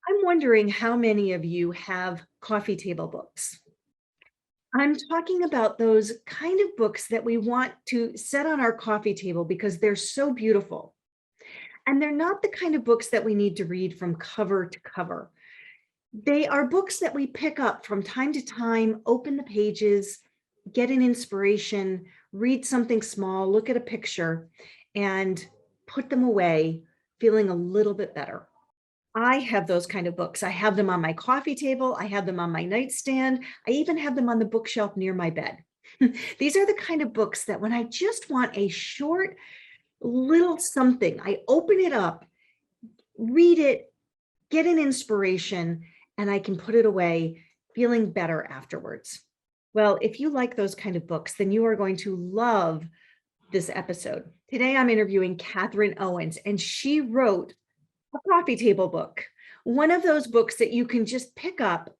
I'm wondering how many of you have coffee table books. I'm talking about those kind of books that we want to set on our coffee table because they're so beautiful. And they're not the kind of books that we need to read from cover to cover. They are books that we pick up from time to time, open the pages, get an inspiration, read something small, look at a picture, and put them away, feeling a little bit better. I have those kind of books. I have them on my coffee table. I have them on my nightstand. I even have them on the bookshelf near my bed. These are the kind of books that when I just want a short little something, I open it up, read it, get an inspiration, and I can put it away feeling better afterwards. Well, if you like those kind of books, then you are going to love this episode. Today, I'm interviewing Catherine Owens, and she wrote a coffee table book, one of those books that you can just pick up,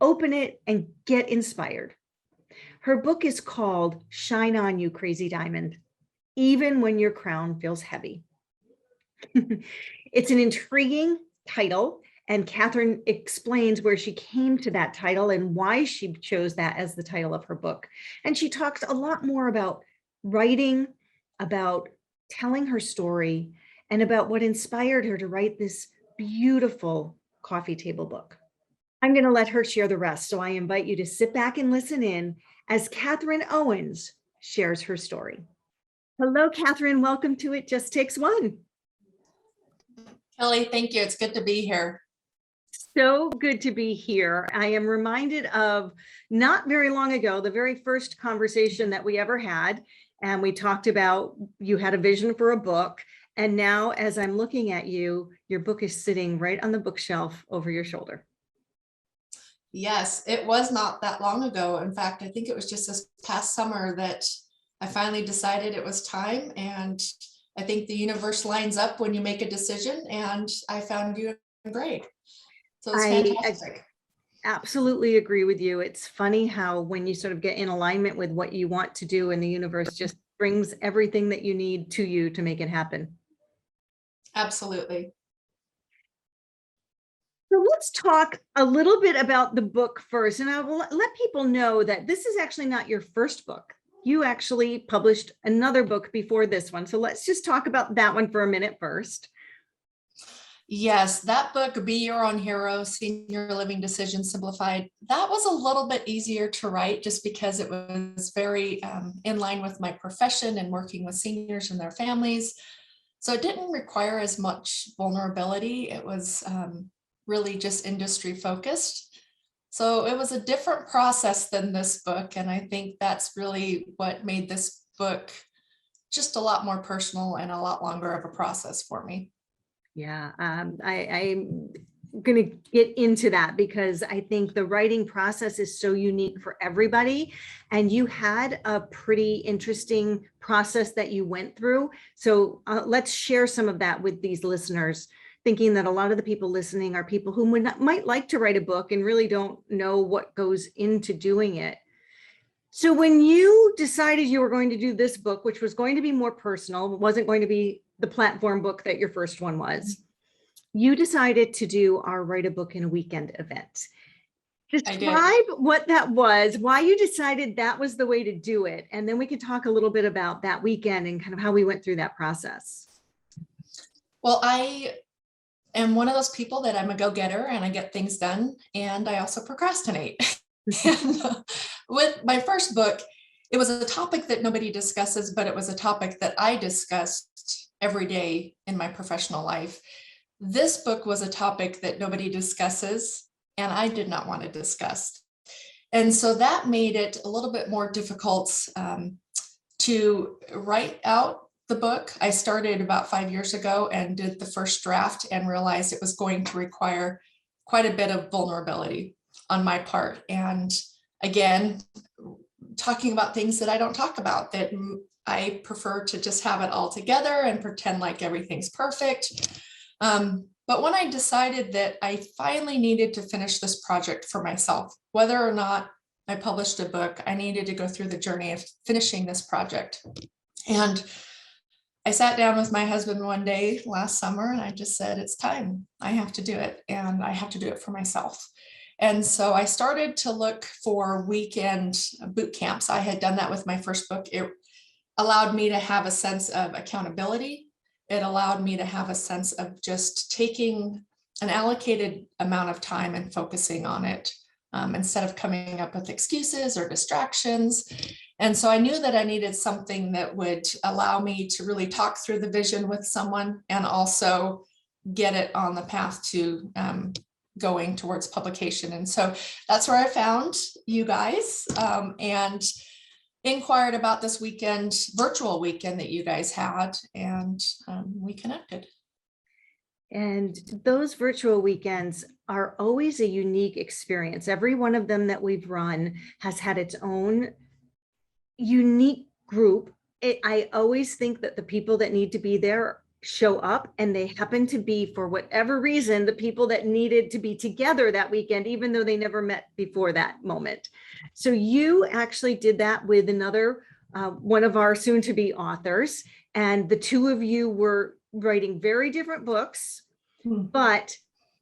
open it, and get inspired. Her book is called Shine On, You Crazy Diamond, Even When Your Crown Feels Heavy. It's an intriguing title, and Catherine explains where she came to that title and why she chose that as the title of her book. And she talks a lot more about writing, about telling her story, and about what inspired her to write this beautiful coffee table book. I'm going to let her share the rest, so I invite you to sit back and listen in as Catherine Owens shares her story. Hello, Catherine. Welcome to It Just Takes One. Kelly, thank you. It's good to be here. So good to be here. I am reminded of not very long ago, the very first conversation that we ever had, and we talked about you had a vision for a book. And now, as I'm looking at you, your book is sitting right on the bookshelf over your shoulder. Yes, it was not that long ago. In fact, I think it was just this past summer that I finally decided it was time. And I think the universe lines up when you make a decision, and I found you great. So it's fantastic. I absolutely agree with you. It's funny how when you sort of get in alignment with what you want to do, and the universe just brings everything that you need to you to make it happen. Absolutely. So let's talk a little bit about the book first. And I will let people know that this is actually not your first book. You actually published another book before this one. So let's just talk about that one for a minute first. Yes, that book, Be Your Own Hero, Senior Living Decisions Simplified, that was a little bit easier to write just because it was very in line with my profession and working with seniors and their families. So it didn't require as much vulnerability. It was really just industry focused. So it was a different process than this book. And I think that's really what made this book just a lot more personal and a lot longer of a process for me. Yeah, I'm going to get into that because I think the writing process is so unique for everybody. And you had a pretty interesting process that you went through. So let's share some of that with these listeners, thinking that a lot of the people listening are people who might like to write a book and really don't know what goes into doing it. So when you decided you were going to do this book, which was going to be more personal, wasn't going to be the platform book that your first one was, you decided to do our Write a Book in a Weekend event. Describe what that was, why you decided that was the way to do it, and then we could talk a little bit about that weekend and kind of how we went through that process. Well, I am one of those people that I'm a go-getter and I get things done, and I also procrastinate. And with my first book, it was a topic that nobody discusses, but it was a topic that I discussed every day in my professional life. This book was a topic that nobody discusses, and I did not want to discuss. And so that made it a little bit more difficult to write out the book. I started about 5 years ago and did the first draft and realized it was going to require quite a bit of vulnerability on my part. And again, talking about things that I don't talk about, that I prefer to just have it all together and pretend like everything's perfect. But when I decided that I finally needed to finish this project for myself, whether or not I published a book, I needed to go through the journey of finishing this project. And I sat down with my husband one day last summer and I just said, it's time. I have to do it, and I have to do it for myself. And so I started to look for weekend boot camps. I had done that with my first book. It allowed me to have a sense of accountability. It allowed me to have a sense of just taking an allocated amount of time and focusing on it, instead of coming up with excuses or distractions. And so I knew that I needed something that would allow me to really talk through the vision with someone and also get it on the path to going towards publication. And so that's where I found you guys, and inquired about this virtual weekend that you guys had, and we connected. And those virtual weekends are always a unique experience. Every one of them that we've run has had its own unique group. I always think that the people that need to be there show up, and they happen to be, for whatever reason, the people that needed to be together that weekend, even though they never met before that moment. So you actually did that with another one of our soon-to-be authors, and the two of you were writing very different books, but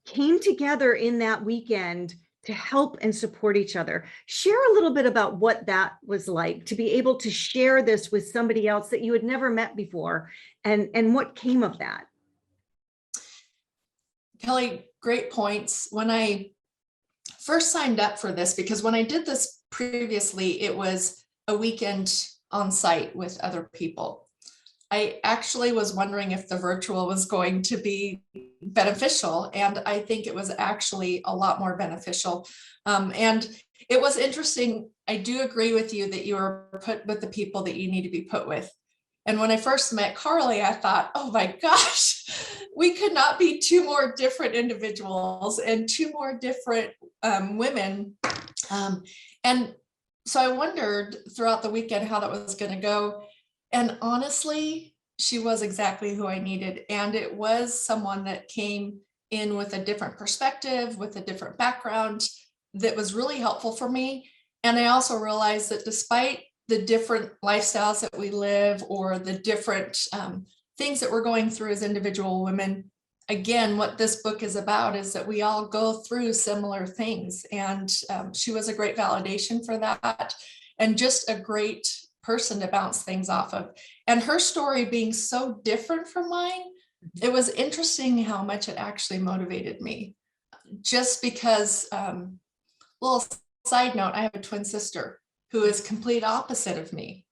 came together in that weekend to help and support each other. Share a little bit about what that was like, to be able to share this with somebody else that you had never met before, and what came of that. Kelly, great points. When I first signed up for this, because when I did this previously, it was a weekend on site with other people. I actually was wondering if the virtual was going to be beneficial, and I think it was actually a lot more beneficial. And it was interesting. I do agree with you that you were put with the people that you need to be put with. And when I first met Carly, I thought, oh my gosh, we could not be two more different individuals and two more different women. And so I wondered throughout the weekend how that was going to go. And honestly, she was exactly who I needed. And it was someone that came in with a different perspective, with a different background, that was really helpful for me. And I also realized that despite the different lifestyles that we live, or the different things that we're going through as individual women, again, what this book is about is that we all go through similar things. And she was a great validation for that, and just a great person to bounce things off of. And her story being so different from mine, it was interesting how much it actually motivated me. Just because, little side note, I have a twin sister who is complete opposite of me.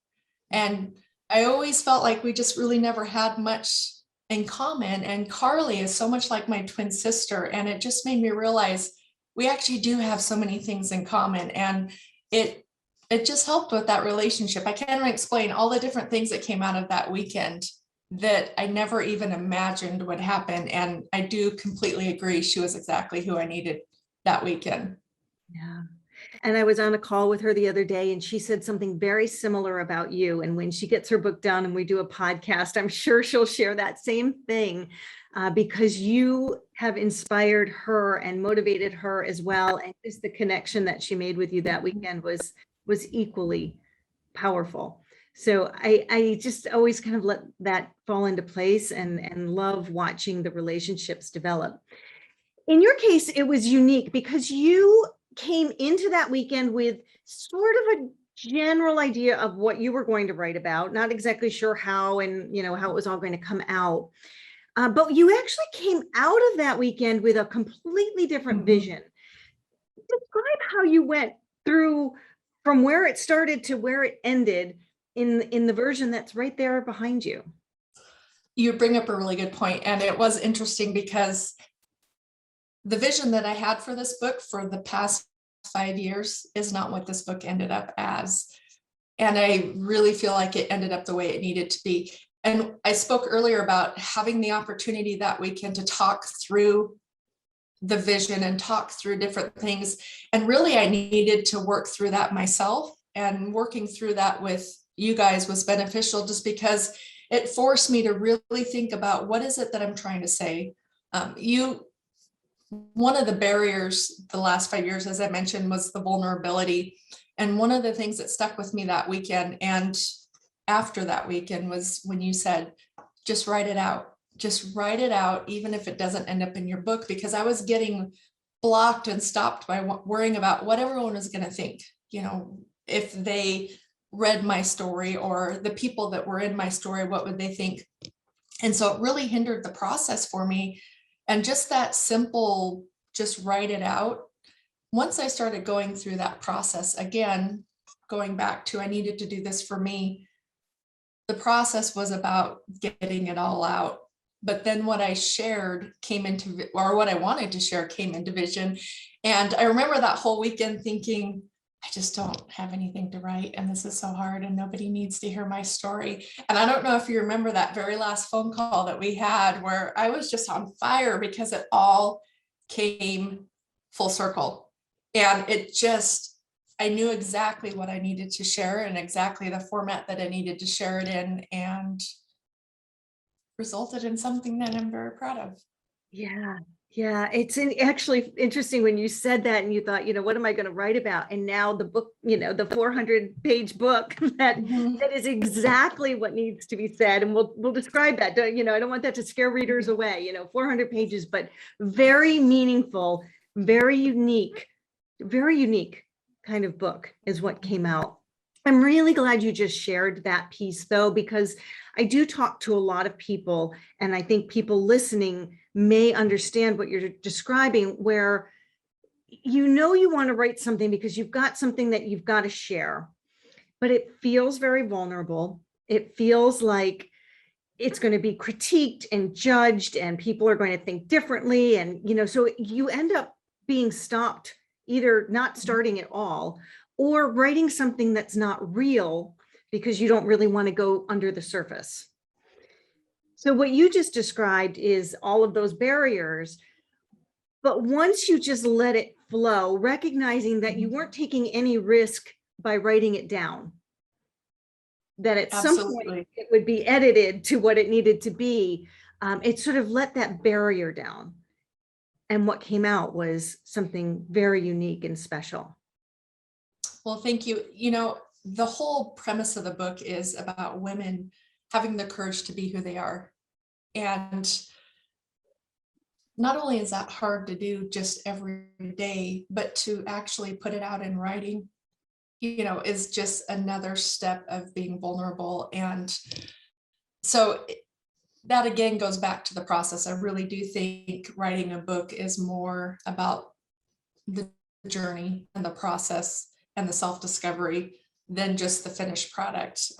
And I always felt like we just really never had much in common. And Carly is so much like my twin sister. And it just made me realize we actually do have so many things in common. And it just helped with that relationship. I can't even explain all the different things that came out of that weekend that I never even imagined would happen. And I do completely agree. She was exactly who I needed that weekend. Yeah. And I was on a call with her the other day, and she said something very similar about you. And when she gets her book done and we do a podcast, I'm sure she'll share that same thing, because you have inspired her and motivated her as well. And just the connection that she made with you that weekend was equally powerful. So I just always kind of let that fall into place, and love watching the relationships develop. In your case, it was unique because you came into that weekend with sort of a general idea of what you were going to write about, not exactly sure how, and how it was all going to come out. But you actually came out of that weekend with a completely different vision. Describe how you went through from where it started to where it ended in the version that's right there behind you. You bring up a really good point. And it was interesting because the vision that I had for this book for the past 5 years is not what this book ended up as. And I really feel like it ended up the way it needed to be. And I spoke earlier about having the opportunity that weekend to talk through the vision and talk through different things. And really, I needed to work through that myself, and working through that with you guys was beneficial, just because it forced me to really think about what is it that I'm trying to say. One of the barriers the last 5 years, as I mentioned, was the vulnerability. And one of the things that stuck with me that weekend and after that weekend was when you said, just write it out. Just write it out, even if it doesn't end up in your book, because I was getting blocked and stopped by worrying about what everyone was going to think, if they read my story, or the people that were in my story, what would they think? And so it really hindered the process for me. And just that simple, just write it out. Once I started going through that process, again, going back to, I needed to do this for me. The process was about getting it all out. But then what I shared came into, or what I wanted to share came into vision. And I remember that whole weekend thinking, I just don't have anything to write, and this is so hard, and nobody needs to hear my story. And I don't know if you remember that very last phone call that we had, where I was just on fire because it all came full circle. And I knew exactly what I needed to share and exactly the format that I needed to share it in, and resulted in something that I'm very proud of. Yeah. Yeah. It's actually interesting when you said that and you thought, what am I going to write about? And now the book, the 400-page book that is exactly what needs to be said. And we'll describe that. I don't want that to scare readers away, 400 pages, but very meaningful, very unique kind of book is what came out. I'm really glad you just shared that piece, though, because I do talk to a lot of people, and I think people listening may understand what you're describing, where you want to write something because you've got something that you've got to share, but it feels very vulnerable. It feels like it's going to be critiqued and judged, and people are going to think differently. And, so you end up being stopped, either not starting at all or writing something that's not real because you don't really want to go under the surface. So what you just described is all of those barriers. But once you just let it flow, recognizing that you weren't taking any risk by writing it down, that at some point it would be edited to what it needed to be, it sort of let that barrier down. And what came out was something very unique and special. Well, thank you. The whole premise of the book is about women having the courage to be who they are. And not only is that hard to do just every day, but to actually put it out in writing, is just another step of being vulnerable. And so that again goes back to the process. I really do think writing a book is more about the journey and the process and the self-discovery than just the finished product.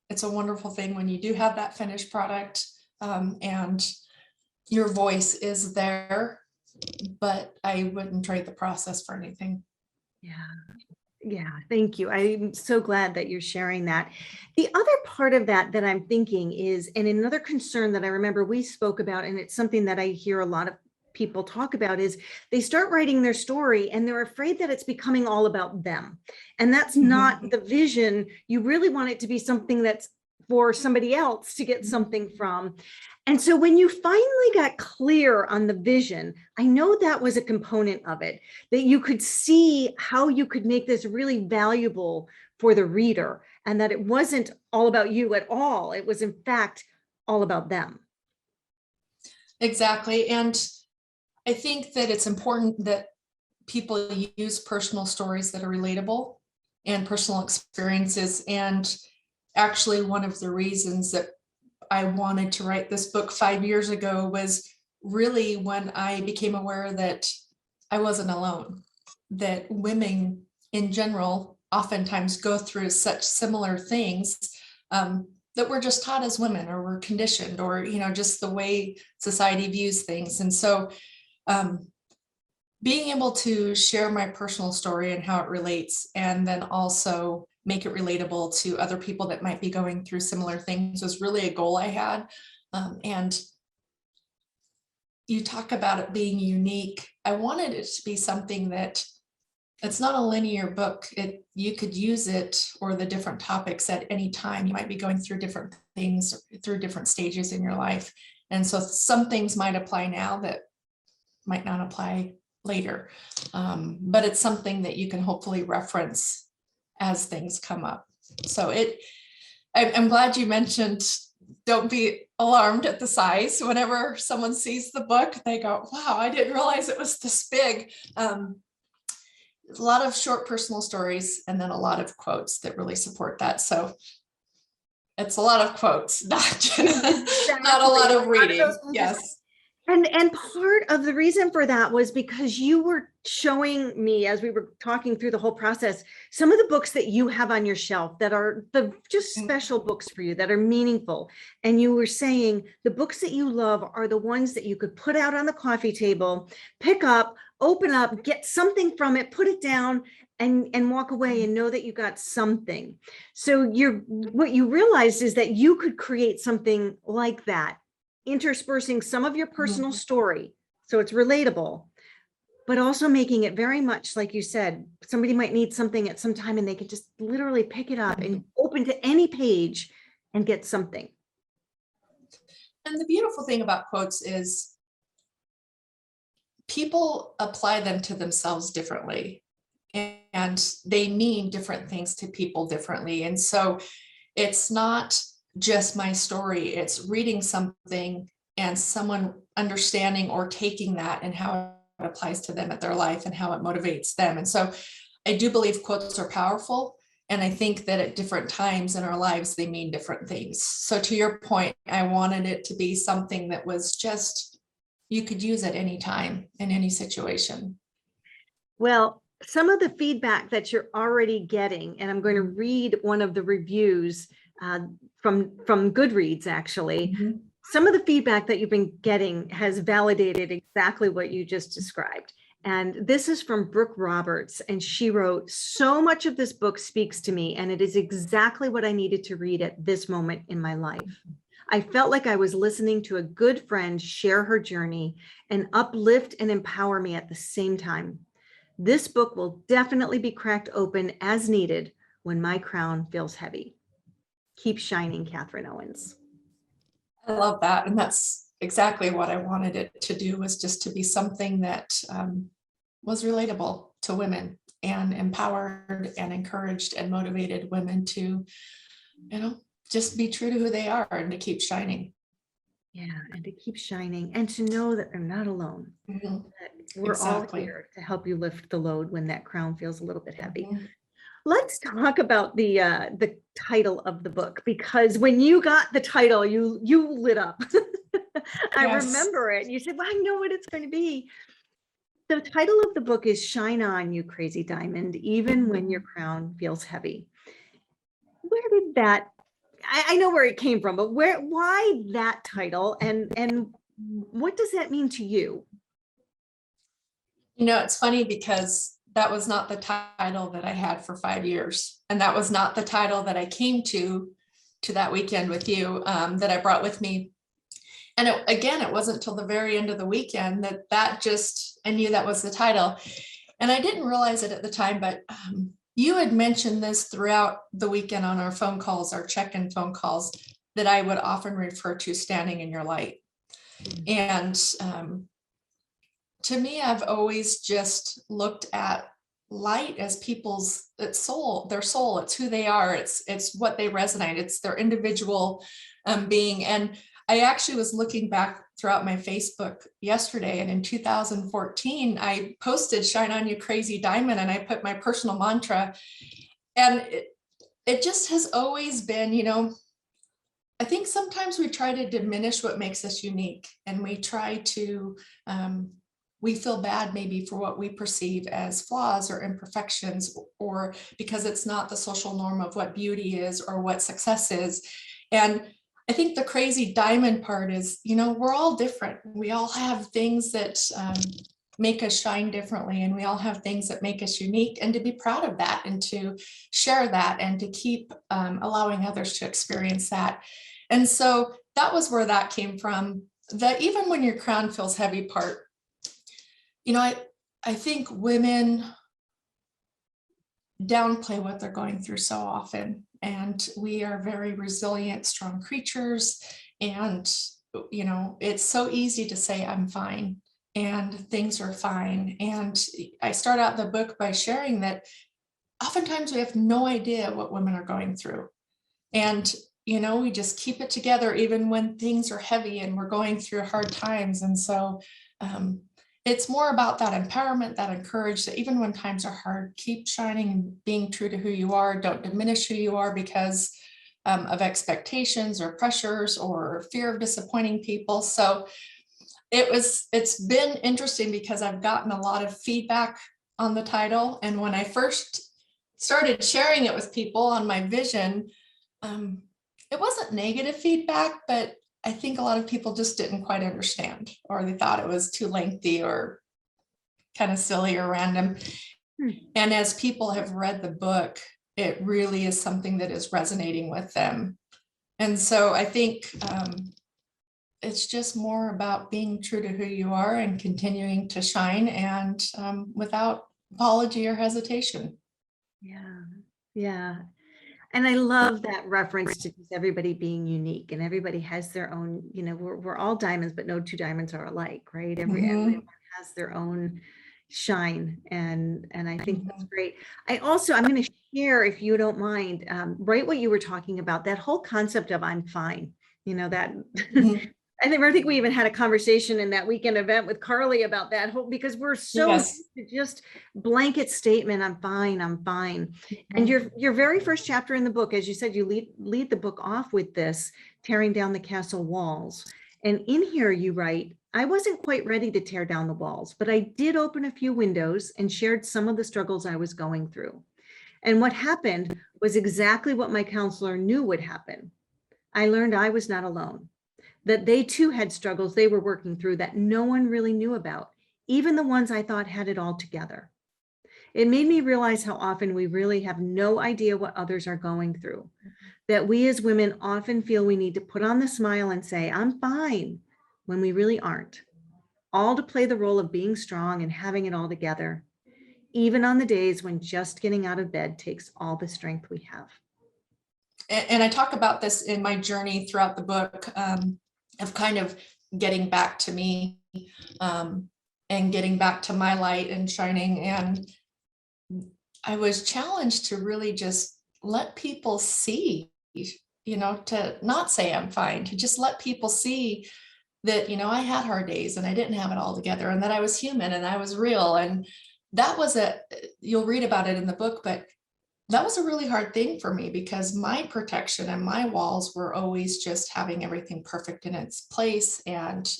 It's a wonderful thing when you do have that finished product, and your voice is there, but I wouldn't trade the process for anything. Yeah, thank you. I'm so glad that you're sharing that. The other part of that I'm thinking is, and another concern that I remember we spoke about, and it's something that I hear a lot of people talk about, is they start writing their story and they're afraid that it's becoming all about them. And that's not the vision. You really want it to be something that's for somebody else to get something from. And so when you finally got clear on the vision, I know that was a component of it, that you could see how you could make this really valuable for the reader, and that it wasn't all about you at all. It was, in fact, all about them. Exactly. And I think that it's important that people use personal stories that are relatable and personal experiences. And actually, one of the reasons that I wanted to write this book 5 years ago was really when I became aware that I wasn't alone, that women in general oftentimes go through such similar things, that we're just taught as women, or we're conditioned, or, just the way society views things. And so being able to share my personal story and how it relates, and then also make it relatable to other people that might be going through similar things, was really a goal I had. And you talk about it being unique. I wanted it to be something that it's not a linear book. You could use it, or the different topics, at any time. You might be going through different things, through different stages in your life. And so some things might apply now that might not apply later. But it's something that you can hopefully reference as things come up. So I'm glad you mentioned don't be alarmed at the size. Whenever someone sees the book, they go, wow, I didn't realize it was this big. A lot of short personal stories and then a lot of quotes that really support that. So it's a lot of quotes, not not a lot of reading. Yes. And part of the reason for that was because you were showing me, as we were talking through the whole process, some of the books that you have on your shelf that are the just special books for you, that are meaningful. And you were saying the books that you love are the ones that you could put out on the coffee table, pick up, open up, get something from it, put it down, and walk away and know that you got something. So what you realized is that you could create something like that, interspersing some of your personal story, so it's relatable, but also making it very much like you said, somebody might need something at some time and they can just literally pick it up and open to any page and get something. And the beautiful thing about quotes is people apply them to themselves differently, and they mean different things to people differently. And so it's not just my story, it's reading something and someone understanding or taking that and how it applies to them at their life and how it motivates them. And so I do believe quotes are powerful. And I think that at different times in our lives, they mean different things. So to your point, I wanted it to be something that was just, you could use at any time in any situation. Well, some of the feedback that you're already getting, and I'm going to read one of the reviews from Goodreads, actually. Some of the feedback that you've been getting has validated exactly what you just described. And this is from Brooke Roberts, and she wrote, "So much of this book speaks to me, and it is exactly what I needed to read at this moment in my life. I felt like I was listening to a good friend share her journey and uplift and empower me at the same time. This book will definitely be cracked open as needed when my crown feels heavy. Keep shining, Catherine Owens." I love that. And that's exactly what I wanted it to do, was just to be something that was relatable to women and empowered and encouraged and motivated women to, just be true to who they are and to keep shining. Yeah, and to keep shining and to know that they're not alone. That we're all here to help you lift the load when that crown feels a little bit heavy. Let's talk about the title of the book, because when you got the title, you lit up. I remember it. You said, "Well, I know what it's going to be." The title of the book is "Shine On, You Crazy Diamond, Even When Your Crown Feels Heavy." Where did that, I know where it came from, but why that title, and what does that mean to you? It's funny because that was not the title that I had for 5 years. And that was not the title that I came to that weekend with you, that I brought with me. And it wasn't until the very end of the weekend that just, I knew that was the title. And I didn't realize it at the time, but you had mentioned this throughout the weekend on our phone calls, our check-in phone calls, that I would often refer to standing in your light. And to me, I've always just looked at light as their soul. It's who they are. It's what they resonate. It's their individual being. And I actually was looking back throughout my Facebook yesterday, and in 2014, I posted "Shine On, You Crazy Diamond," and I put my personal mantra. And it just has always been, I think sometimes we try to diminish what makes us unique, and we try to, we feel bad maybe for what we perceive as flaws or imperfections, or because it's not the social norm of what beauty is or what success is. And I think the crazy diamond part is, we're all different. We all have things that make us shine differently, and we all have things that make us unique, and to be proud of that and to share that and to keep allowing others to experience that. And so that was where that came from. That even when your crown feels heavy part, I think women downplay what they're going through so often. And we are very resilient, strong creatures. And, it's so easy to say, "I'm fine," and things are fine. And I start out the book by sharing that oftentimes we have no idea what women are going through. And, we just keep it together even when things are heavy and we're going through hard times. And so it's more about that empowerment, that encourage that even when times are hard, keep shining and being true to who you are. Don't diminish who you are because of expectations or pressures or fear of disappointing people. So it's been interesting because I've gotten a lot of feedback on the title. And when I first started sharing it with people on my vision, it wasn't negative feedback, but I think a lot of people just didn't quite understand, or they thought it was too lengthy or kind of silly or random. And as people have read the book, it really is something that is resonating with them. And so I think it's just more about being true to who you are and continuing to shine, and without apology or hesitation. Yeah. Yeah. And I love that reference to just everybody being unique, and everybody has their own, we're all diamonds, but no two diamonds are alike, right? Everyone has their own shine. And I think that's great. I'm going to share, if you don't mind, right, what you were talking about, that whole concept of I'm fine, that I think we even had a conversation in that weekend event with Carly about that whole, because we're so Yes. just blanket statement, I'm fine, I'm fine. And your very first chapter in the book, as you said, you lead the book off with this, tearing down the castle walls. And in here you write, I wasn't quite ready to tear down the walls, but I did open a few windows and shared some of the struggles I was going through. And what happened was exactly what my counselor knew would happen. I learned I was not alone, that they too had struggles they were working through that no one really knew about, even the ones I thought had it all together. It made me realize how often we really have no idea what others are going through, that we as women often feel we need to put on the smile and say, I'm fine, when we really aren't, all to play the role of being strong and having it all together, even on the days when just getting out of bed takes all the strength we have. And I talk about this in my journey throughout the book, of kind of getting back to me, and getting back to my light and shining. And I was challenged to really just let people see, to not say I'm fine, to just let people see that, I had hard days and I didn't have it all together, and that I was human and I was real. And that was you'll read about it in the book, but that was a really hard thing for me, because my protection and my walls were always just having everything perfect in its place. And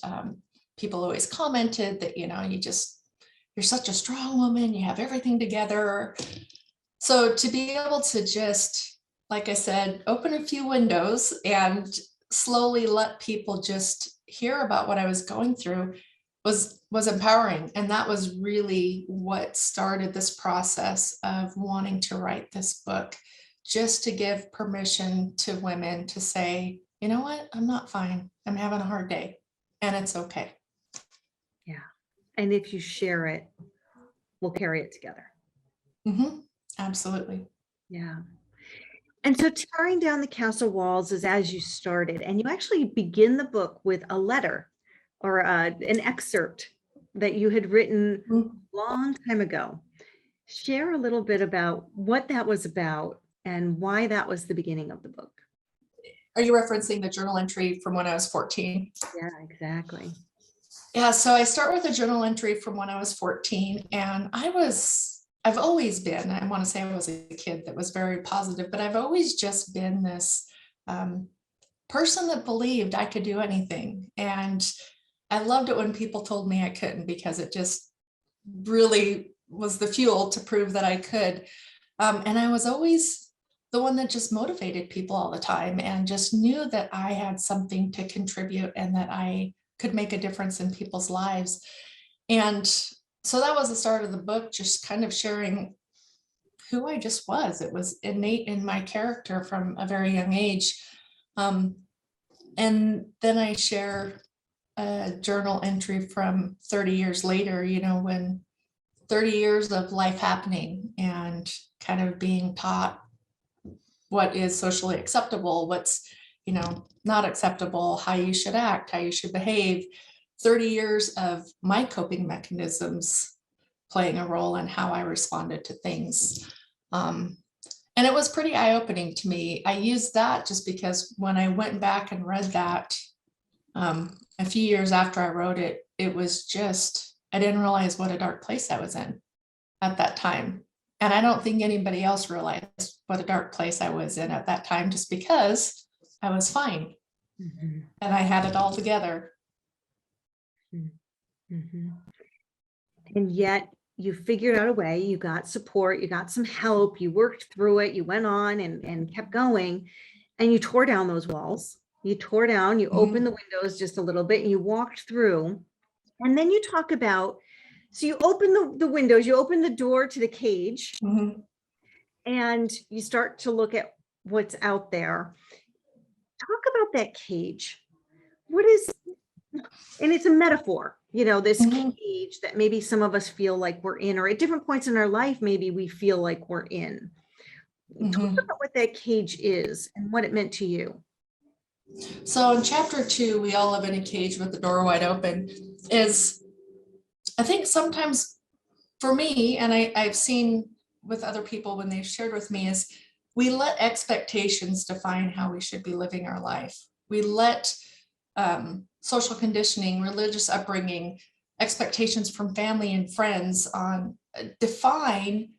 people always commented that, you're such a strong woman, you have everything together. So to be able to just, like I said, open a few windows and slowly let people just hear about what I was going through was empowering. And that was really what started this process of wanting to write this book, just to give permission to women to say, you know what, I'm not fine, I'm having a hard day, and it's okay. Yeah. And if you share it, we'll carry it together. Absolutely. Yeah. And so tearing down the castle walls is as you started, and you actually begin the book with a letter or an excerpt that you had written a long time ago. Share a little bit about what that was about and why that was the beginning of the book. Are you referencing the journal entry from when I was 14? Yeah, exactly. Yeah, so I start with a journal entry from when I was 14, and I've always been, I want to say I was a kid that was very positive, but I've always just been this person that believed I could do anything. And I loved it when people told me I couldn't, because it just really was the fuel to prove that I could. And I was always the one that just motivated people all the time, and just knew that I had something to contribute and that I could make a difference in people's lives. And so that was the start of the book, just kind of sharing who I just was. It was innate in my character from a very young age. And then I share a journal entry from 30 years later, when 30 years of life happening and kind of being taught what is socially acceptable, what's, not acceptable, how you should act, how you should behave. 30 years of my coping mechanisms playing a role in how I responded to things. And And it was pretty eye-opening to me. I used that just because when I went back and read that a few years after I wrote it, it was just, I didn't realize what a dark place I was in at that time. And I don't think anybody else realized what a dark place I was in at that time, just because I was fine Mhm. and I had it all together. Mhm. And yet you figured out a way, you got support, you got some help, you worked through it, you went on and kept going, and you tore down those walls. You tore down, you opened the windows just a little bit, and you walked through. And then you talk about, so you open the windows, you open the door to the cage, Mhm. and you start to look at what's out there. Talk about that cage. What is, and it's a metaphor, this Mhm. cage that maybe some of us feel like we're in, or at different points in our life, maybe we feel like we're in. Talk Mhm. about what that cage is and what it meant to you. So in chapter 2, we all live in a cage with the door wide open, is I think sometimes for me, and I've seen with other people when they've shared with me, is we let expectations define how we should be living our life. We let social conditioning, religious upbringing, expectations from family and friends on define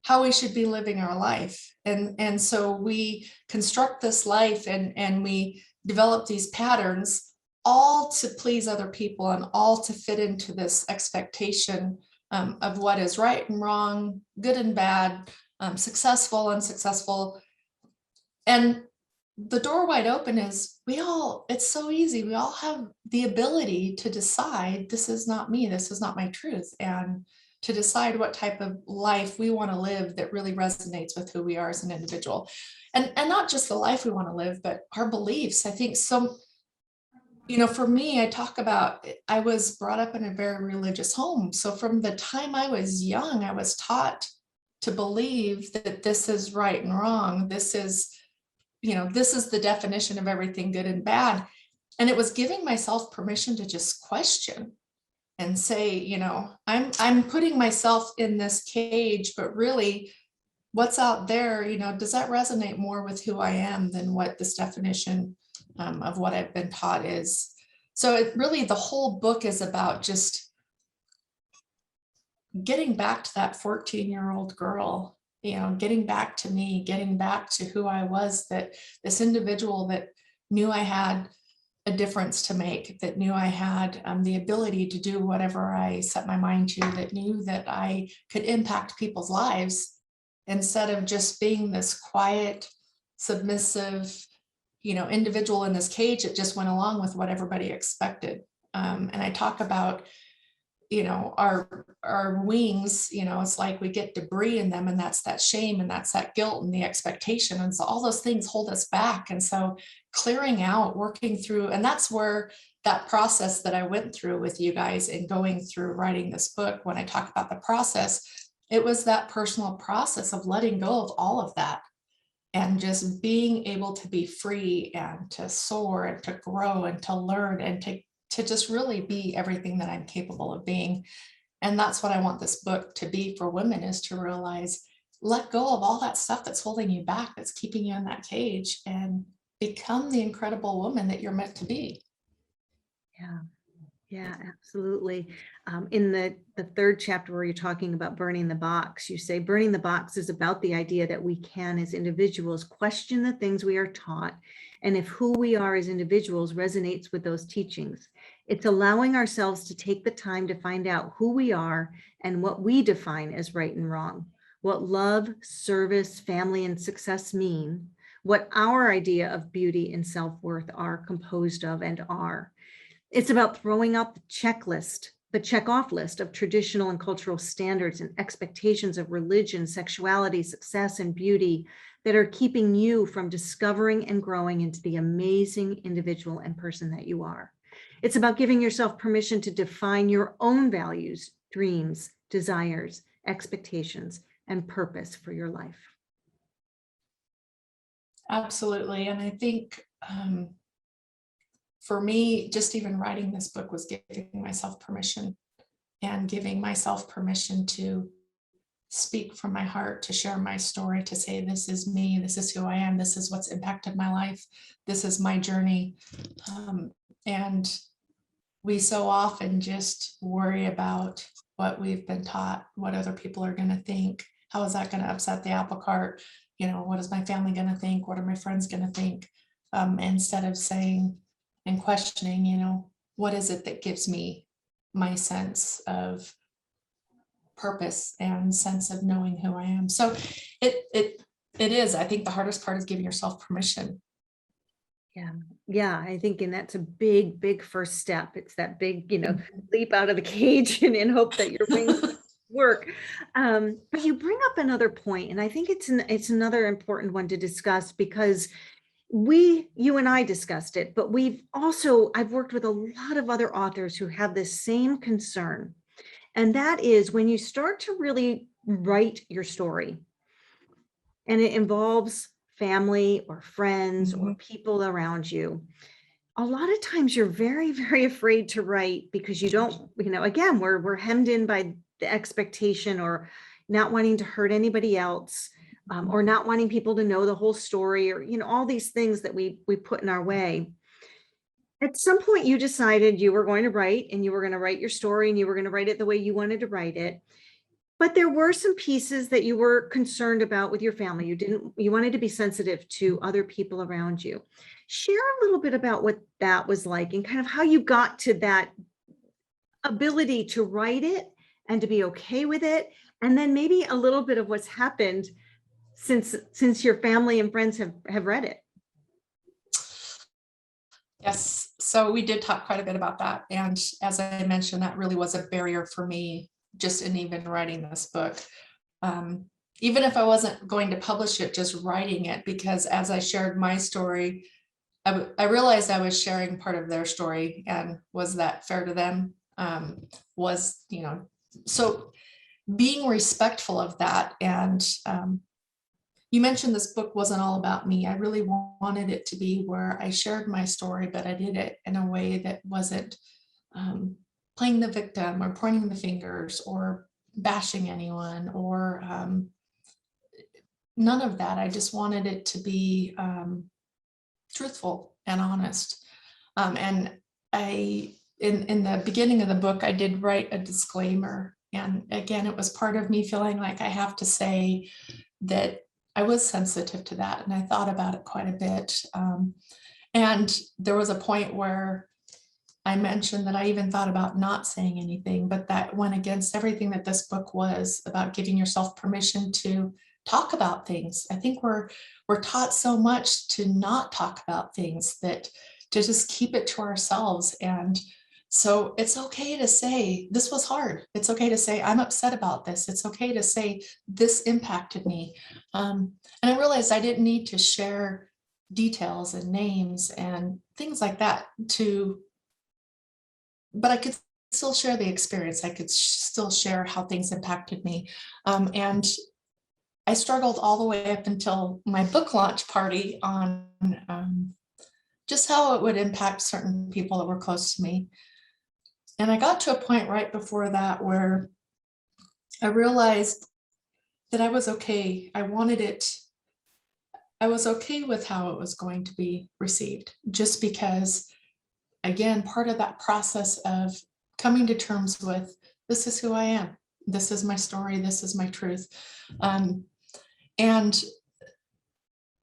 how we should be living our life. And so we construct this life and we develop these patterns all to please other people and all to fit into this expectation of what is right and wrong, good and bad, successful, unsuccessful. And the door wide open is it's so easy. We all have the ability to decide, this is not me, this is not my truth. And to decide what type of life we want to live that really resonates with who we are as an individual. And not just the life we want to live, but our beliefs. I think for me, I talk about, I was brought up in a very religious home. So from the time I was young, I was taught to believe that this is right and wrong. This is the definition of everything good and bad. And it was giving myself permission to just question and say, I'm putting myself in this cage, but really what's out there, does that resonate more with who I am than what this definition of what I've been taught is? So the whole book is about just getting back to that 14-year-old girl, getting back to me, getting back to who I was, that this individual that knew I had a difference to make, that knew I had the ability to do whatever I set my mind to, that knew that I could impact people's lives instead of just being this quiet, submissive, individual in this cage that just went along with what everybody expected. And I talk about our wings, it's like we get debris in them, and that's that shame and that's that guilt and the expectation, and so all those things hold us back. And so clearing out, working through, and that's where that process that I went through with you guys and going through writing this book, when I talk about the process, it was that personal process of letting go of all of that and just being able to be free and to soar and to grow and to learn and to just really be everything that I'm capable of being. And that's what I want this book to be for women, is to realize, let go of all that stuff that's holding you back, that's keeping you in that cage, and become the incredible woman that you're meant to be. Yeah. Yeah, absolutely. In the third chapter where you're talking about burning the box, you say burning the box is about the idea that we can, as individuals, question the things we are taught, and if who we are as individuals resonates with those teachings. It's allowing ourselves to take the time to find out who we are and what we define as right and wrong, what love, service, family, and success mean, what our idea of beauty and self-worth are composed of and are. It's about throwing out the checklist, the check-off list of traditional and cultural standards and expectations of religion, sexuality, success, and beauty that are keeping you from discovering and growing into the amazing individual and person that you are. It's about giving yourself permission to define your own values, dreams, desires, expectations, and purpose for your life. Absolutely. And I think for me, just even writing this book was giving myself permission, and giving myself permission to speak from my heart, to share my story, to say, this is me, this is who I am, this is what's impacted my life, this is my journey. And we so often just worry about what we've been taught, what other people are going to think. How is that going to upset the apple cart? What is my family going to think? What are my friends going to think? Instead of saying and questioning, what is it that gives me my sense of purpose and sense of knowing who I am. So it is, I think the hardest part is giving yourself permission. Yeah, I think, and that's a big, big first step. It's that big, leap out of the cage and hope that your wings work. But you bring up another point, and I think it's another important one to discuss, because you and I discussed it, but I've worked with a lot of other authors who have this same concern. And that is, when you start to really write your story and it involves family or friends or people around you, a lot of times you're very, very afraid to write, because you don't, again, we're hemmed in by the expectation, or not wanting to hurt anybody else, or not wanting people to know the whole story, or, all these things that we put in our way. At some point you decided you were going to write, and you were going to write your story, and you were going to write it the way you wanted to write it. But there were some pieces that you were concerned about with your family. You wanted to be sensitive to other people around you. Share a little bit about what that was like, and kind of how you got to that ability to write it and to be okay with it. And then maybe a little bit of what's happened since your family and friends have read it. Yes. So we did talk quite a bit about that. And as I mentioned, that really was a barrier for me, just in even writing this book. Even if I wasn't going to publish it, just writing it, because as I shared my story, I realized I was sharing part of their story, and was that fair to them? So being respectful of that. And you mentioned this book wasn't all about me. I really wanted it to be where I shared my story, but I did it in a way that wasn't playing the victim, or pointing the fingers, or bashing anyone, or none of that. I just wanted it to be truthful and honest. And in the beginning of the book, I did write a disclaimer. And again, it was part of me feeling like I have to say that I was sensitive to that, and I thought about it quite a bit. And there was a point where I mentioned that I even thought about not saying anything, but that went against everything that this book was about, giving yourself permission to talk about things. I think we're taught so much to not talk about things, that to just keep it to ourselves. And so it's okay to say, this was hard. It's okay to say, I'm upset about this. It's okay to say, this impacted me. And I realized I didn't need to share details and names and things like that but I could still share the experience. I could still share how things impacted me. And I struggled all the way up until my book launch party on just how it would impact certain people that were close to me. And I got to a point right before that where I realized that I was okay. I was okay with how it was going to be received, just because, again, part of that process of coming to terms with, this is who I am. This is my story. This is my truth. And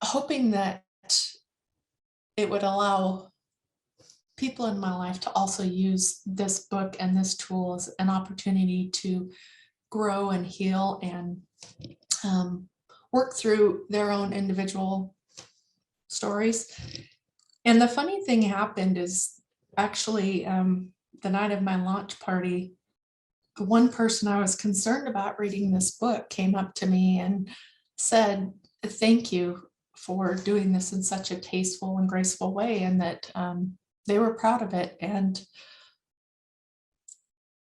hoping that it would allow people in my life to also use this book and this tool as an opportunity to grow and heal and work through their own individual stories. And the funny thing happened is, actually, the night of my launch party, the one person I was concerned about reading this book came up to me and said, thank you for doing this in such a tasteful and graceful way, and that they were proud of it. And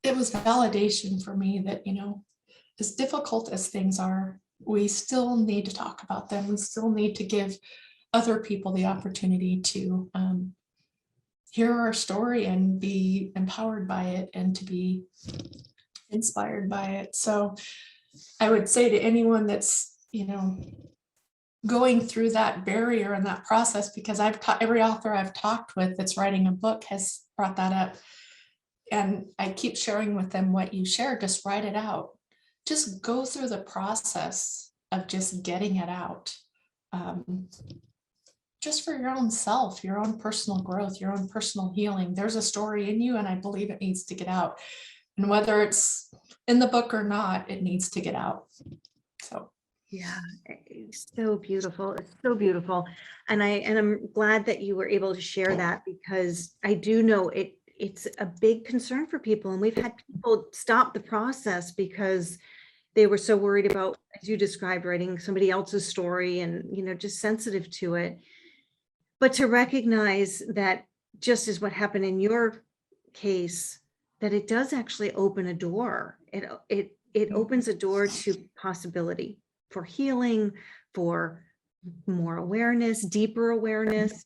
it was validation for me that, as difficult as things are, we still need to talk about them. We still need to give other people the opportunity to hear our story and be empowered by it, and to be inspired by it. So I would say to anyone that's, going through that barrier and that process, because every author I've talked with that's writing a book has brought that up. And I keep sharing with them what you share, just write it out. Just go through the process of just getting it out. Just for your own self, your own personal growth, your own personal healing. There's a story in you, and I believe it needs to get out. And whether it's in the book or not, it needs to get out. So. Yeah, it's so beautiful. It's so beautiful. And I'm glad that you were able to share that, because I do know it's a big concern for people. And we've had people stop the process because they were so worried about, as you described, writing somebody else's story and, just sensitive to it. But to recognize that, just as what happened in your case, that it does actually open a door. It opens a door to possibility for healing, for more awareness, deeper awareness,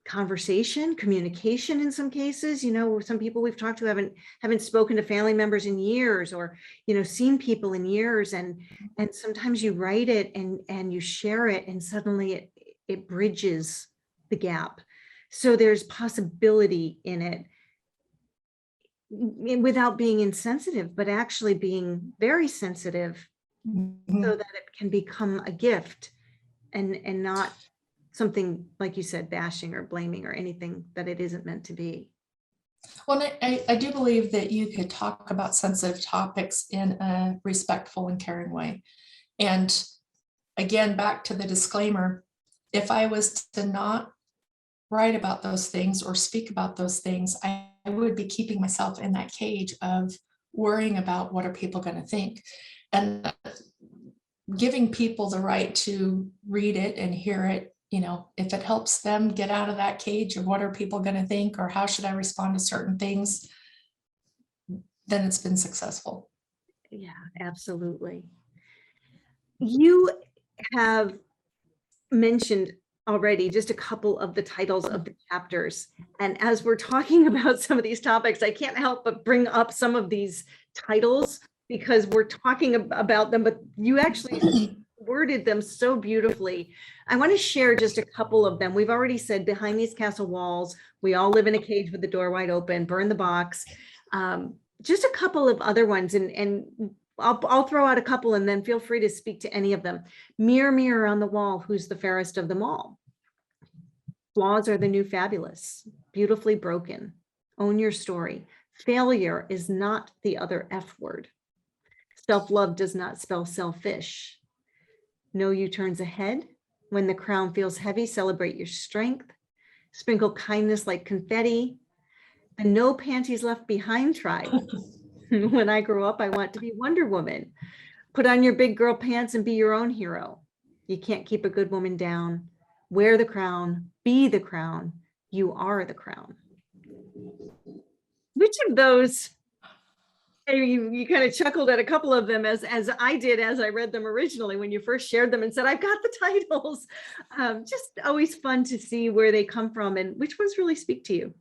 conversation, communication in some cases. Some people we've talked to haven't spoken to family members in years, or, seen people in years. And sometimes you write it and you share it, and suddenly it bridges the gap. So there's possibility in it, without being insensitive, but actually being very sensitive, so that it can become a gift and not something, like you said, bashing or blaming or anything that it isn't meant to be. Well, I do believe that you could talk about sensitive topics in a respectful and caring way. And again, back to the disclaimer, if I was to not write about those things or speak about those things, I would be keeping myself in that cage of worrying about what are people going to think, and giving people the right to read it and hear it. If it helps them get out of that cage of what are people going to think, or how should I respond to certain things, then it's been successful. Yeah, absolutely. You have mentioned already just a couple of the titles of the chapters. And as we're talking about some of these topics, I can't help but bring up some of these titles, because we're talking about them, but you actually worded them so beautifully. I want to share just a couple of them. We've already said Behind These Castle Walls, We All Live in a Cage with the Door Wide Open, Burn the Box. Just a couple of other ones, and I'll throw out a couple, and then feel free to speak to any of them. Mirror, mirror on the wall, who's the fairest of them all? Flaws are the new fabulous. Beautifully broken. Own your story. Failure is not the other F word. Self-love does not spell selfish. No U-turns ahead. When the crown feels heavy, celebrate your strength. Sprinkle kindness like confetti. The no panties left behind tribe. When I grow up, I want to be Wonder Woman. Put on your big girl pants and be your own hero. You can't keep a good woman down. Wear the crown, be the crown. You are the crown. Which of those, you kind of chuckled at a couple of them, as I did as I read them originally when you first shared them and said, I've got the titles. Just always fun to see where they come from and which ones really speak to you.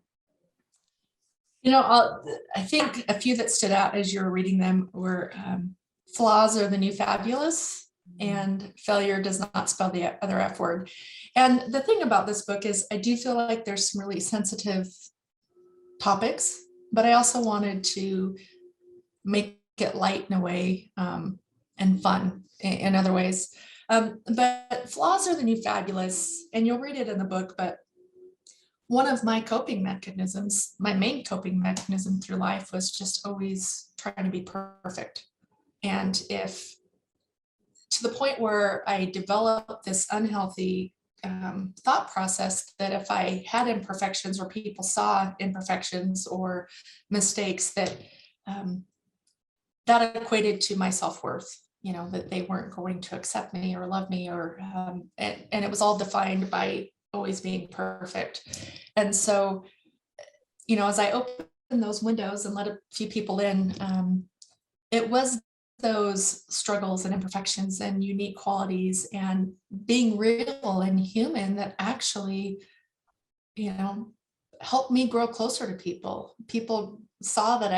I think a few that stood out as you were reading them were Flaws are the new fabulous, and Failure does not spell the other F word. And the thing about this book is I do feel like there's some really sensitive topics, but I also wanted to make it light in a way, and fun in other ways. But Flaws are the new fabulous, and you'll read it in the book, but one of my coping mechanisms, my main coping mechanism through life, was just always trying to be perfect. And if to the point where I developed this unhealthy thought process that if I had imperfections, or people saw imperfections or mistakes, that that equated to my self-worth, that they weren't going to accept me or love me, or and it was all defined by always being perfect. And so, as I opened those windows and let a few people in, it was those struggles and imperfections and unique qualities and being real and human that actually, helped me grow closer to people. People saw that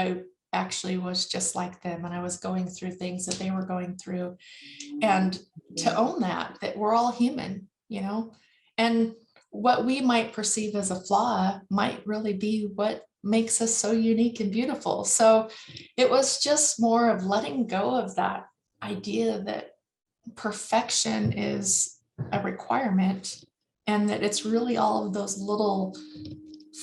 actually was just like them, and I was going through things that they were going through. And to own that we're all human, and what we might perceive as a flaw might really be what makes us so unique and beautiful. So it was just more of letting go of that idea that perfection is a requirement, and that it's really all of those little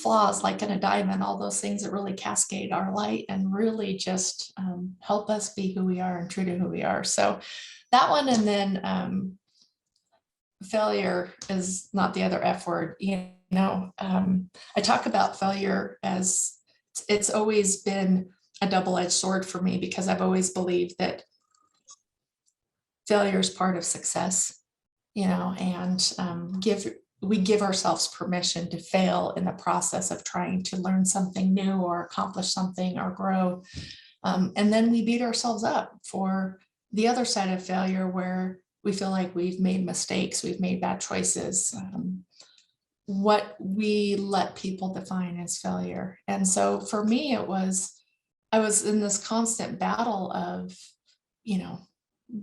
flaws, like in a diamond, all those things that really cascade our light and really just help us be who we are and true to who we are. So that one, and then failure is not the other F word. I talk about failure as it's always been a double-edged sword for me, because I've always believed that failure is part of success, and we give ourselves permission to fail in the process of trying to learn something new or accomplish something or grow. And then we beat ourselves up for the other side of failure, where we feel like we've made mistakes, we've made bad choices, what we let people define as failure. And so for me, I was in this constant battle of,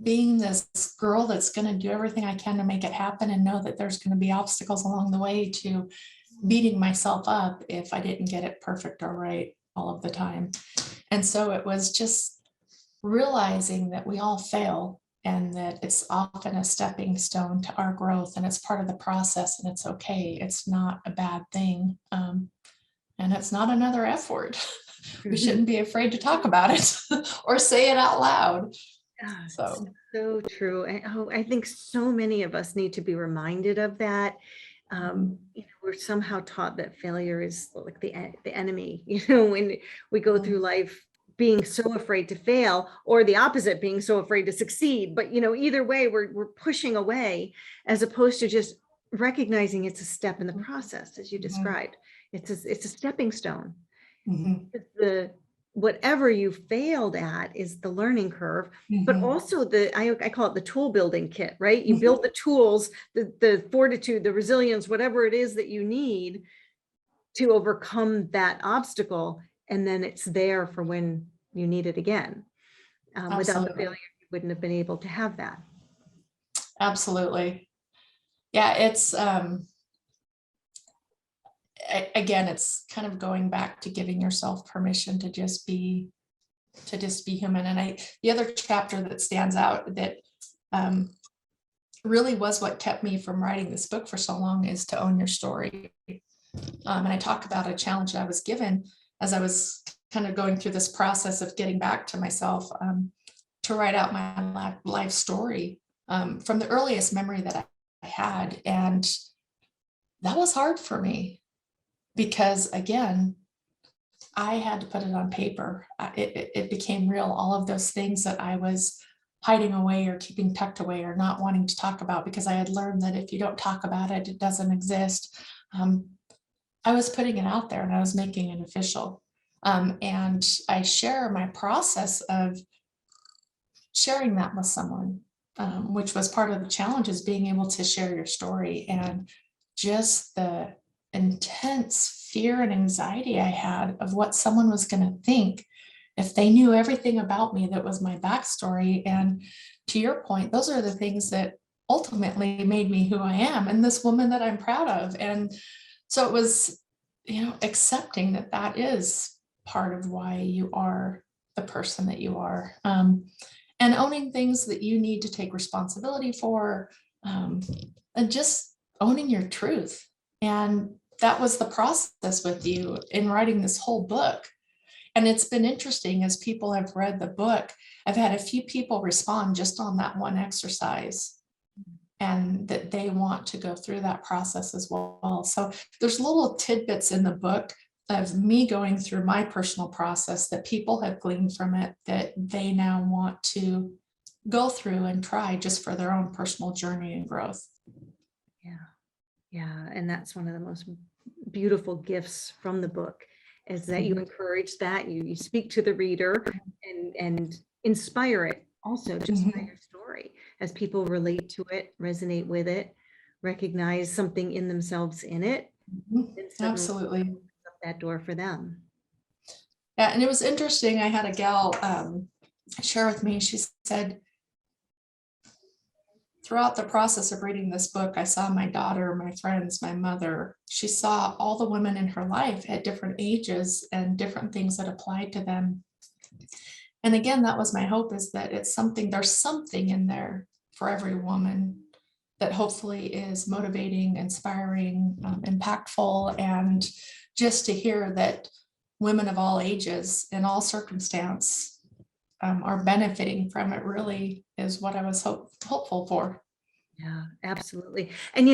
being this girl that's going to do everything I can to make it happen, and know that there's going to be obstacles along the way, to beating myself up if I didn't get it perfect or right all of the time. And so it was just realizing that we all fail, and that it's often a stepping stone to our growth, and it's part of the process, and it's okay. It's not a bad thing. And it's not another F word. We shouldn't be afraid to talk about it or say it out loud. So true. I think so many of us need to be reminded of that. We're somehow taught that failure is like the enemy, when we go through life being so afraid to fail, or the opposite, being so afraid to succeed. But, either way, we're pushing away, as opposed to just recognizing it's a step in the process, as you described. It's a stepping stone. Whatever you failed at is the learning curve, but also I call it the tool building kit, right? You build the tools, the fortitude, the resilience, whatever it is that you need to overcome that obstacle. And then it's there for when you need it again. Without the failure, you wouldn't have been able to have that. Absolutely. Yeah, it's again, it's kind of going back to giving yourself permission to just be human. And the other chapter that stands out that really was what kept me from writing this book for so long is to own your story. And I talk about a challenge that I was given as I was kind of going through this process of getting back to myself, to write out my life story from the earliest memory that I had. And that was hard for me, because again, I had to put it on paper. It became real. All of those things that I was hiding away or keeping tucked away or not wanting to talk about, because I had learned that if you don't talk about it, it doesn't exist. I was putting it out there, and I was making it official. And I share my process of sharing that with someone, which was part of the challenge, is being able to share your story, and just the intense fear and anxiety I had of what someone was going to think if they knew everything about me that was my backstory. And to your point, those are the things that ultimately made me who I am, and this woman that I'm proud of. And so it was, accepting that that is part of why you are the person that you are, and owning things that you need to take responsibility for, and just owning your truth. And that was the process with you in writing this whole book. And it's been interesting, as people have read the book, I've had a few people respond just on that one exercise, and that they want to go through that process as well. So there's little tidbits in the book of me going through my personal process that people have gleaned from it, that they now want to go through and try just for their own personal journey and growth. Yeah. And that's one of the most beautiful gifts from the book, is that you encourage that, you speak to the reader and inspire it also just by your story, as people relate to it, resonate with it, recognize something in themselves in it. Absolutely. Opens up that door for them. Yeah, and it was interesting. I had a gal share with me. She said, throughout the process of reading this book, I saw my daughter, my friends, my mother. She saw all the women in her life at different ages and different things that applied to them. And again, that was my hope, is that it's something, there's something in there for every woman that hopefully is motivating, inspiring, impactful, and just to hear that women of all ages in all circumstance are benefiting from it really is what I was hopeful for. Yeah, absolutely. And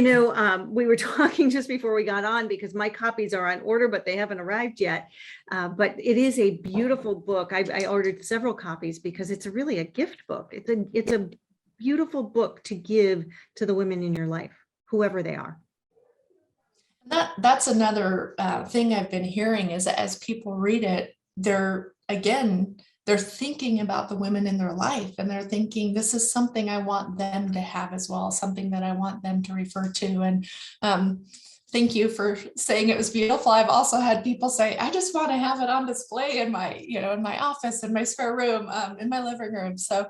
we were talking just before we got on, because my copies are on order, but they haven't arrived yet. But it is a beautiful book. I ordered several copies because it's really a gift book. It's a beautiful book to give to the women in your life, whoever they are. That's another thing I've been hearing, is that as people read it, they're thinking about the women in their life, and they're thinking, this is something I want them to have as well, something that I want them to refer to. And thank you for saying it was beautiful. I've also had people say, I just want to have it on display in my, in my office, in my spare room, in my living room. So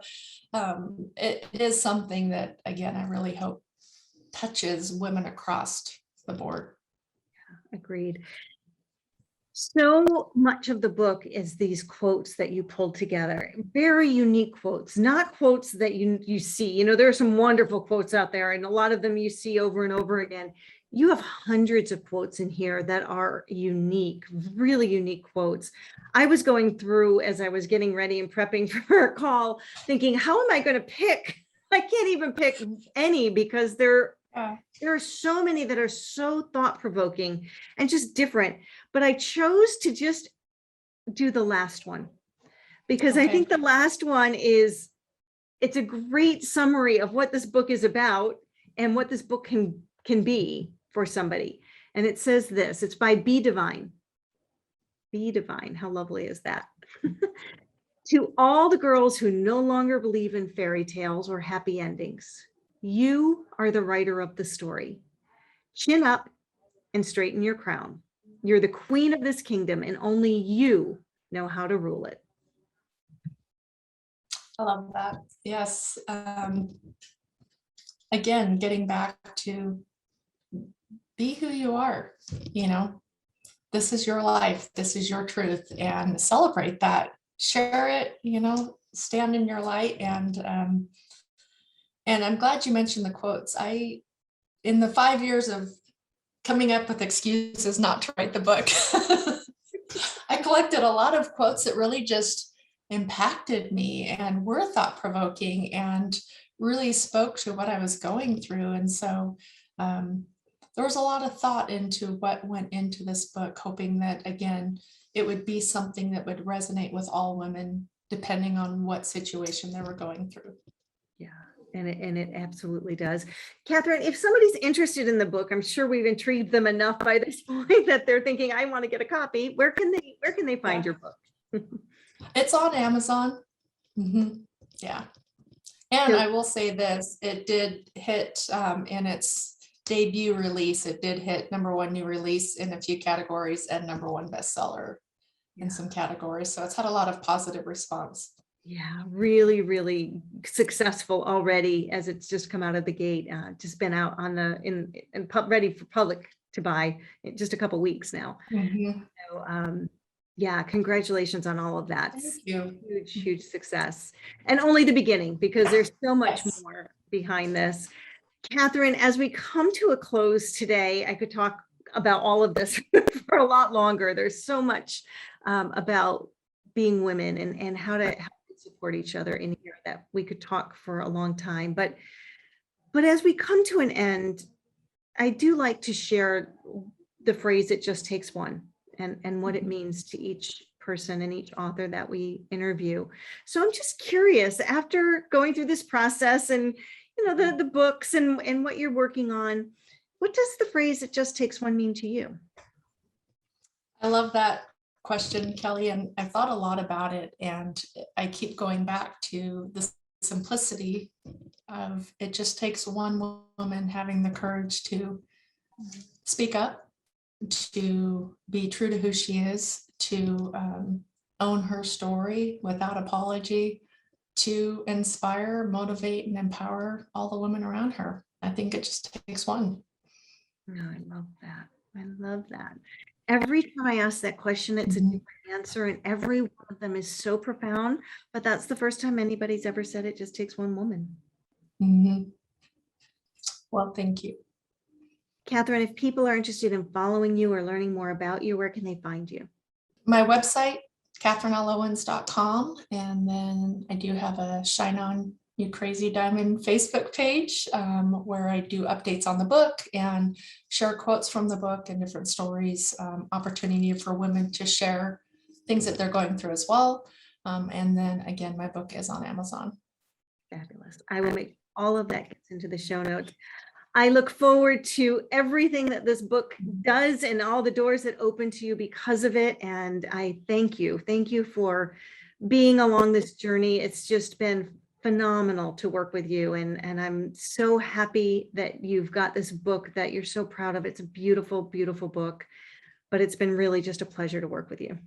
it is something that, again, I really hope touches women across the board. Agreed. So much of the book is these quotes that you pulled together, very unique quotes, not quotes that you see. There are some wonderful quotes out there, and a lot of them you see over and over again. You have hundreds of quotes in here that are unique, really unique quotes. I was going through, as I was getting ready and prepping for our call, thinking, how am I going to pick? I can't even pick any, because there are so many that are so thought-provoking and just different. But I chose to just do the last one, because I think the last one it's a great summary of what this book is about and what this book can be for somebody. And it says this, it's by Be Divine. Be Divine. How lovely is that? To all the girls who no longer believe in fairy tales or happy endings, you are the writer of the story. Chin up and straighten your crown. You're the queen of this kingdom, and only you know how to rule it. I love that. Yes. Again, getting back to be who you are, this is your life, this is your truth, and celebrate that, share it, stand in your light. And I'm glad you mentioned the quotes. In the 5 years of coming up with excuses not to write the book, I collected a lot of quotes that really just impacted me and were thought-provoking and really spoke to what I was going through. And so there was a lot of thought into what went into this book, hoping that, again, it would be something that would resonate with all women, depending on what situation they were going through. Yeah. And it absolutely does. Catherine, if somebody's interested in the book, I'm sure we've intrigued them enough by this point that they're thinking, I want to get a copy. Where can they find your book? It's on Amazon. Mm-hmm. Yeah. And I will say this, it did hit in its debut release, it did hit #1 new release in a few categories and #1 bestseller in some categories. So it's had a lot of positive response. Yeah, really, really successful already, as it's just come out of the gate. Just been out on ready for public to buy in just a couple weeks now. Mm-hmm. So yeah, congratulations on all of that. Thank you. Huge success, and only the beginning, because there's so much more behind this. Catherine, as we come to a close today, I could talk about all of this for a lot longer. There's so much about being women and how to support each other in here that we could talk for a long time. But as we come to an end, I do like to share the phrase, it just takes one, and what it means to each person and each author that we interview. So I'm just curious, after going through this process and the books and what you're working on, what does the phrase, it just takes one, mean to you? I love that question, Kelly, and I've thought a lot about it, and I keep going back to the simplicity of it just takes one woman having the courage to speak up, to be true to who she is, to own her story without apology to inspire, motivate, and empower all the women around her. I think it just takes one. No, I love that. I love that. Every time I ask that question, it's a Mhm. different answer, and every one of them is so profound. But that's the first time anybody's ever said it just takes one woman. Mhm. Well, thank you. Catherine, if people are interested in following you or learning more about you, where can they find you? My website, catherineowens.com. And then I do have a Shine On You Crazy Diamond Facebook page where I do updates on the book and share quotes from the book and different stories, opportunity for women to share things that they're going through as well. And then again, my book is on Amazon. Fabulous. I will make all of that gets into the show notes. I look forward to everything that this book does and all the doors that open to you because of it. And I thank you. Thank you for being along this journey. It's just been phenomenal to work with you. And I'm so happy that you've got this book that you're so proud of. It's a beautiful, beautiful book, but it's been really just a pleasure to work with you.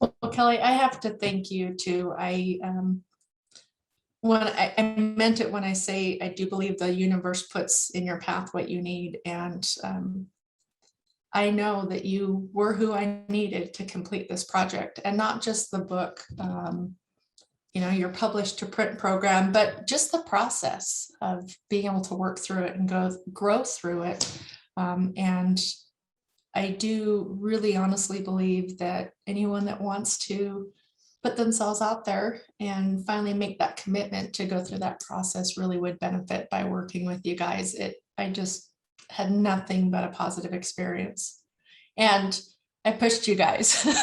Well, Kelly, I have to thank you too. When I meant it when I say I do believe the universe puts in your path what you need. And I know that you were who I needed to complete this project, and not just the book, your published to print program, but just the process of being able to work through it and grow through it. And I do really honestly believe that anyone that wants to put themselves out there and finally make that commitment to go through that process really would benefit by working with you guys. I just had nothing but a positive experience. And I pushed you guys. Once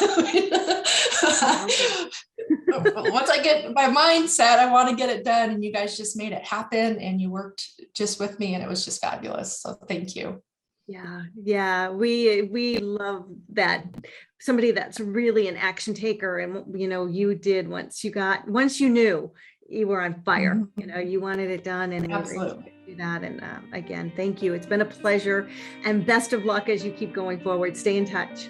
I get my mindset, I want to get it done, and you guys just made it happen, and you worked just with me, and it was just fabulous. So thank you. Yeah, we love that. Somebody that's really an action taker, and you did once you knew you were on fire. You wanted it done, and you were able Absolutely. to do that. And again, thank you. It's been a pleasure, and best of luck as you keep going forward. Stay in touch.